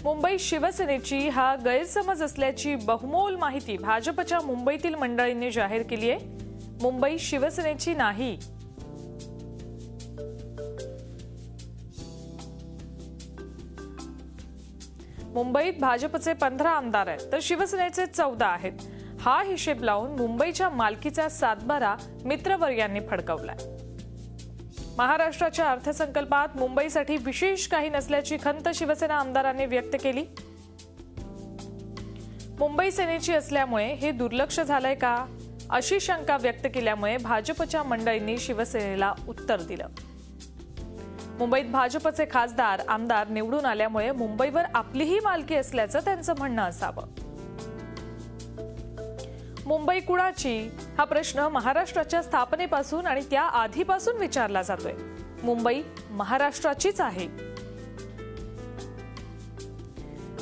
मुंबई शिवसेनेची हा गैरसमज असल्याची बहुमोल माहिती भाजपच्या मुंबईतील मंडळींनी जाहीर केली आहे। मुंबई शिवसेनेची नाही। मुंबईत भाजपचे 15 आमदार आहेत तर शिवसेनेचे 14 आहेत। हा हिशेब लावून मुंबईच्या मालकीचा सातबारा मित्रवर्यांनी फडकवलाय। महाराष्ट्राच्या अर्थसंकल्पात मुंबईसाठी विशेष काही नसल्याची खंत शिवसेना आमदारांनी व्यक्त केली। मुंबई सेनेची असल्यामुळे हे दुर्लक्ष झालंय का अशी शंका व्यक्त केल्यामुळे भाजपच्या मंडळींनी शिवसेनेला उत्तर दिलं। मुंबईत भाजपचे खासदार आमदार निवडून आल्यामुळे मुंबईवर आपलीही मालकी असल्याचं त्यांचं म्हणणं असावं। मुंबई कुणाची हा प्रश्न महाराष्ट्राच्या स्थापनेपासून आणि त्या आधीपासून विचारला जातोय। मुंबई महाराष्ट्राचीच आहे।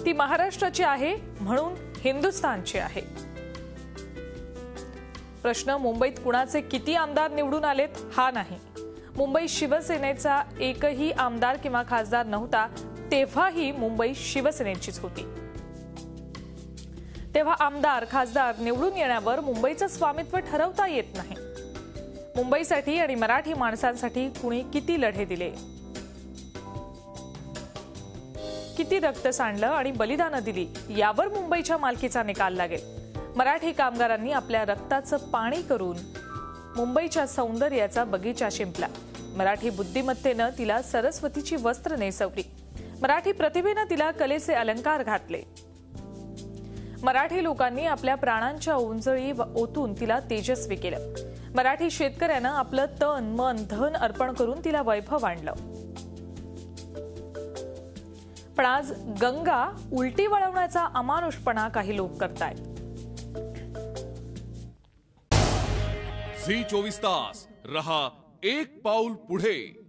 ती महाराष्ट्राची आहे म्हणून हिंदुस्थानची आहे। प्रश्न मुंबईत कुणाचे किती आमदार निवडून आलेत हा नाही। मुंबई शिवसेनेचा एकही आमदार किंवा खासदार नव्हता तेव्हाही मुंबई शिवसेनेचीच होती। तेव्हा आमदार खासदार निवडून येण्यावर मुंबईचं स्वामित्व ठरवता येत नाही। मुंबईसाठी आणि मराठी माणसांसाठी कुणी किती लढे दिले, किती रक्त सांडलं आणि बलिदानं दिली यावर मुंबईच्या मालकीचा निकाल लागेल। मराठी कामगारांनी आपल्या रक्ताचं पाणी करून मुंबईच्या सौंदर्याचा बगीचा शिंपला। मराठी बुद्धिमत्तेनं तिला सरस्वतीची वस्त्र नेसवली। मराठी प्रतिभेनं तिला कलेचे अलंकार घातले। मराठी लोकांनी आपल्या प्राणांच्या उंजळी ओतून तिला तेजस्वी केलं। मराठी शेतकऱ्यानं आपलं तन मन धन अर्पण करून तिला वैभव आणलं। पण आज गंगा उलटी वळवण्याचा अमानुषपणा काही लोक करतायत। झी 24 तास रहा एक पाऊल पुढे।